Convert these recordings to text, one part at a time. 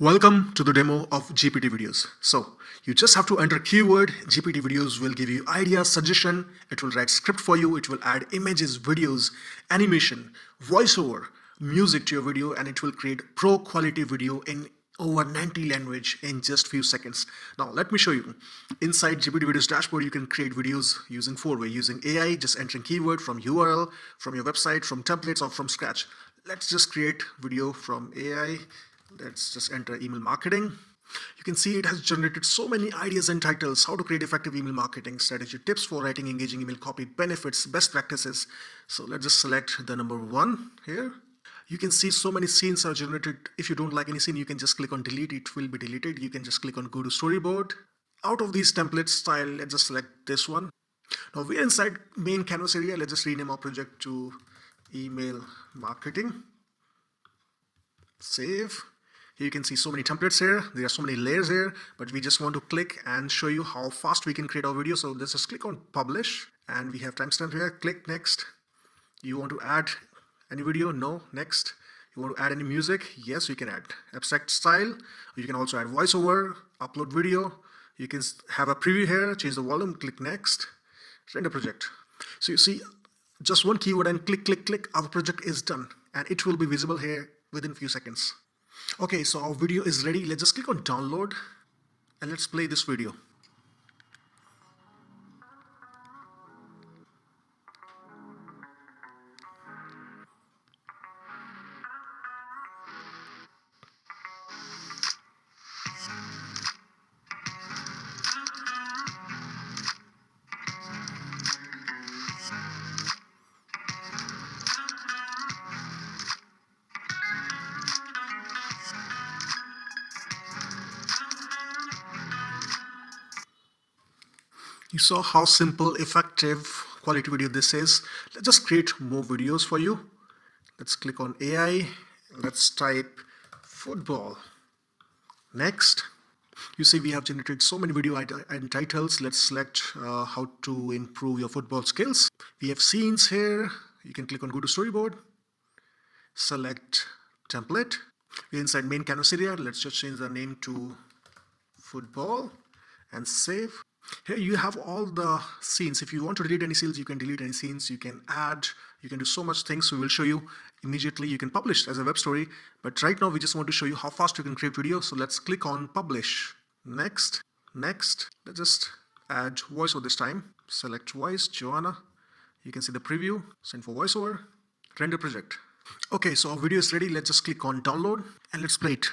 Welcome to the demo of GPT videos. So you just have to enter keyword. GPT videos will give you ideas, suggestion. It will write script for you. It will add images, videos, animation, voiceover, music to your video, and it will create pro quality video in over 90 language in just few seconds. Now let me show you. Inside GPT videos dashboard, you can create videos using 4-way, using AI, just entering keyword from URL, from your website, from templates, or from scratch. Let's just create video from AI. Let's just enter email marketing. You can see it has generated so many ideas and titles: how to create effective email marketing strategy, tips for writing engaging email copy, benefits, best practices. So let's just select the number 1 here. You can see so many scenes are generated. If you don't like any scene, you can just click on delete. It will be deleted. You can just click on go to storyboard. Out of these templates style, let's just select this one. Now we're inside main canvas area. Let's just rename our project to email marketing. Save. Here you can see so many templates here. There are so many layers here, but we just want to click and show you how fast we can create our video. So let's just click on publish, and we have timestamp here. Click next. You want to add any video? No. Next. You want to add any music? Yes, you can add abstract style. You can also add voiceover, upload video. You can have a preview here, change the volume, click next, render project. So you see just one keyword and click, click, click. Our project is done, and it will be visible here within a few seconds. Okay, so our video is ready. Let's just click on download and let's play this video. You saw how simple, effective, quality video this is. Let's just create more videos for you. Let's click on AI. Let's type football. Next. You see we have generated so many video and titles. Let's select how to improve your football skills. We have scenes here. You can click on go to storyboard. Select template. We're inside main canvas area. Let's just change the name to football and save. Here you have all the scenes. If you want to delete any scenes, you can delete any scenes. You can add, you can do so much things. We will show you immediately. You can publish as a web story, but right now we just want to show you how fast you can create video. So let's click on publish. Next. Let's just add voiceover this time. Select voice, Joanna. You can see the preview. Send for voiceover. Render project. Okay, so our video is ready. Let's just click on download and let's play it.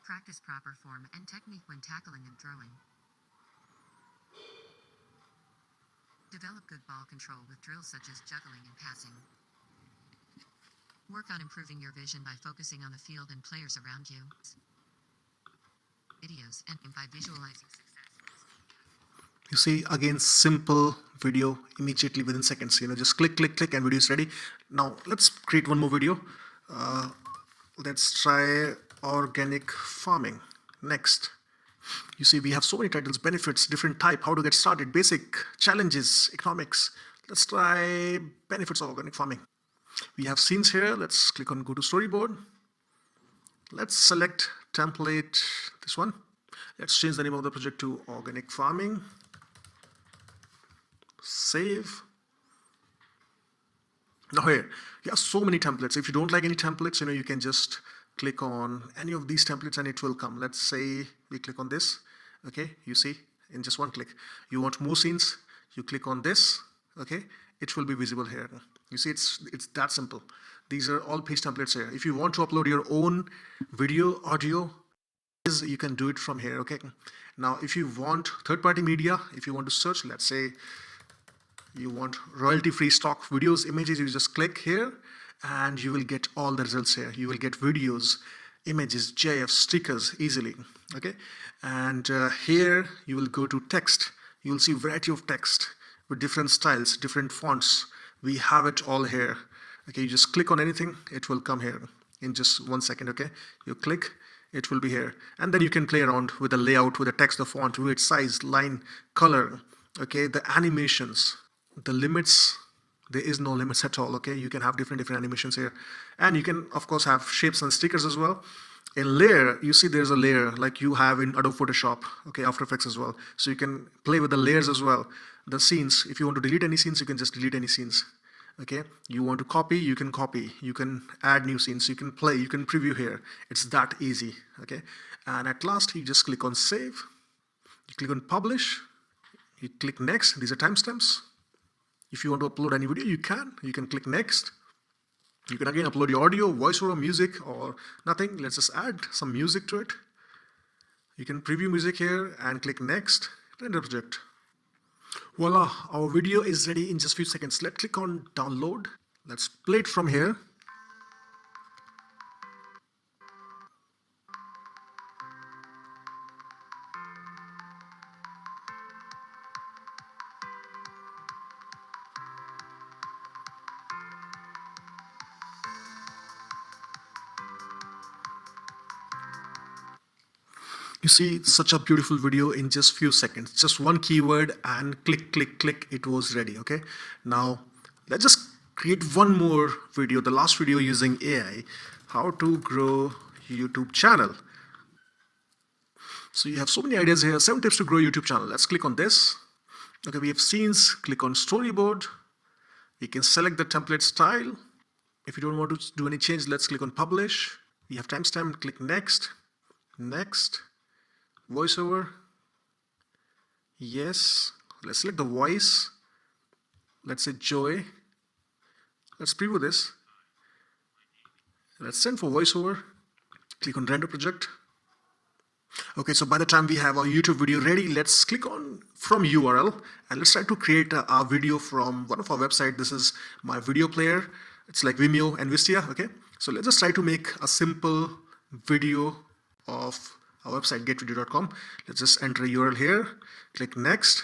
Practice proper form and technique when tackling and throwing. Develop good ball control with drills such as juggling and passing. Work on improving your vision by focusing on the field and players around you. Videos and by visualizing success. You see, again, simple video immediately within seconds. Just click, click, click, and video is ready. Now let's create one more video. Let's try organic farming. Next. You see we have so many titles: benefits, different type, how to get started, basic, challenges, economics. Let's try benefits of organic farming. We have scenes here. Let's click on go to storyboard. Let's select template, this one. Let's change the name of the project to organic farming. Save. Now here you have so many templates. If you don't like any templates, you can just click on any of these templates and it will come. Let's say we click on this. Okay, you see in just one click. You want more scenes, you click on this. Okay, it will be visible here. You see it's that simple. These are all page templates here. If you want to upload your own video, audio, you can do it from here. Okay, now if you want third-party media, if you want to search, let's say you want royalty-free stock videos, images, you just click here and you will get all the results here. You will get videos, images, GIFs, stickers easily. Okay, and here you will go to text. You will see variety of text with different styles, different fonts. We have it all here. Okay, you just click on anything, it will come here in just 1 second. Okay, you click, it will be here, and then you can play around with the layout, with the text, the font, weight, size, line, color. Okay, the animations. the limits, there is no limits at all. Okay, you can have different animations here, and you can of course have shapes and stickers as well. In layer, you see there's a layer like you have in Adobe Photoshop, okay, After Effects as well. So you can play with the layers as well. The scenes, if you want to delete any scenes, you can just delete any scenes. Okay, you want to copy, you can copy. You can add new scenes, you can play, you can preview here. It's that easy. Okay, and at last you just click on save. You click on publish. You click next. These are timestamps. If you want to upload any video, you can. You can click next. You can again upload your audio, voiceover, music, or nothing. Let's just add some music to it. You can preview music here and click next. Render project. Voila, our video is ready in just a few seconds. Let's click on download. Let's play it from here. You see such a beautiful video in just few seconds. Just one keyword and click, click, click, it was ready. Okay. Now let's just create one more video, the last video using AI, how to grow YouTube channel. So you have so many ideas here, 7 tips to grow YouTube channel. Let's click on this. Okay, we have scenes, click on storyboard. We can select the template style. If you don't want to do any change, let's click on publish. We have timestamp, click next, next. Voiceover, yes. Let's select the voice. Let's say Joy. Let's preview this. Let's send for voiceover. Click on render project. Okay, so by the time we have our YouTube video ready, let's click on from URL and let's try to create a video from one of our website. This is my video player. It's like Vimeo and Vistia. Okay, so let's just try to make a simple video of our website getvideo.com. Let's just enter a URL here, click next.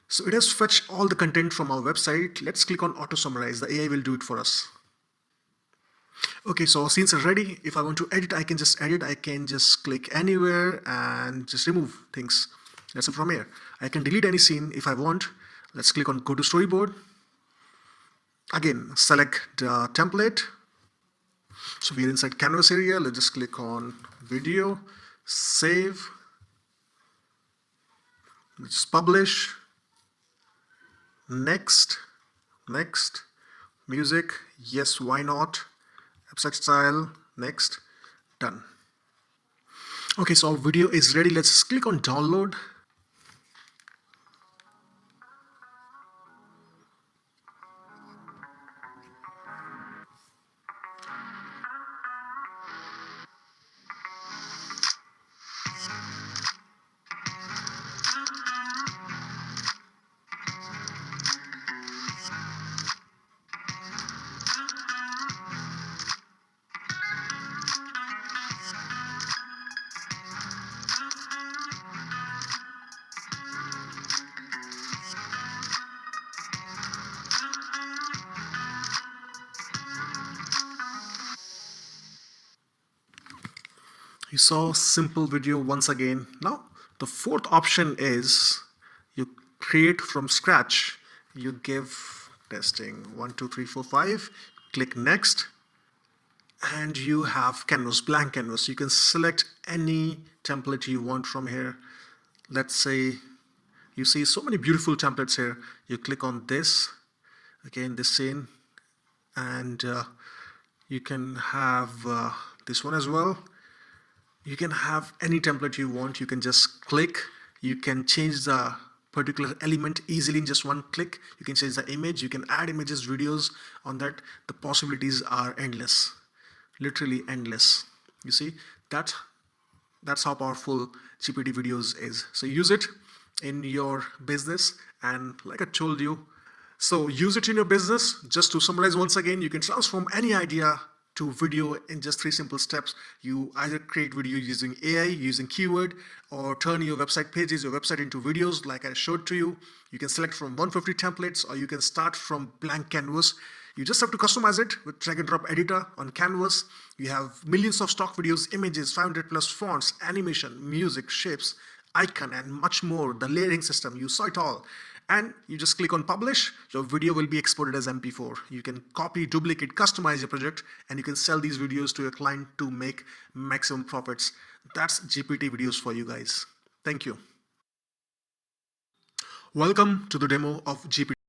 So it has fetched all the content from our website. Let's click on auto summarize. The AI will do it for us. Okay, so our scenes are ready. If I want to edit, I can just edit. I can just click anywhere and just remove things. That's it from here. I can delete any scene if I want. Let's click on go to storyboard. Again, select the template. So we are inside canvas area. Let's just click on video, save, let's publish, next, next, music, yes, why not, abstract style, next, done. Okay, so our video is ready. Let's click on download. You saw simple video once again. Now the fourth option is you create from scratch. You give testing 1 2 3 4 5, click next, and you have canvas, blank canvas. You can select any template you want from here. Let's say you see so many beautiful templates here. You click on this, again this scene, and you can have this one as well. You can have any template you want. You can just click. You can change the particular element easily in just one click. You can change the image. You can add images, videos on that. The possibilities are endless, literally endless. You see, that's how powerful GPTVideos is. So use it in your business, and like I told you, so use it in your business. Just to summarize once again, you can transform any idea to video in just 3 simple steps. You either create video using AI, using keyword, or turn your website pages, your website into videos like I showed to you. You can select from 150 templates, or you can start from blank canvas. You just have to customize it with drag and drop editor on canvas. You have millions of stock videos, images, 500 plus fonts, animation, music, shapes, icon, and much more. The layering system, you saw it all. and you just click on publish. Your video will be exported as MP4. You can copy, duplicate, customize your project, and you can sell these videos to your client to make maximum profits. That's GPT videos for you guys. Thank you. Welcome to the demo of GPT.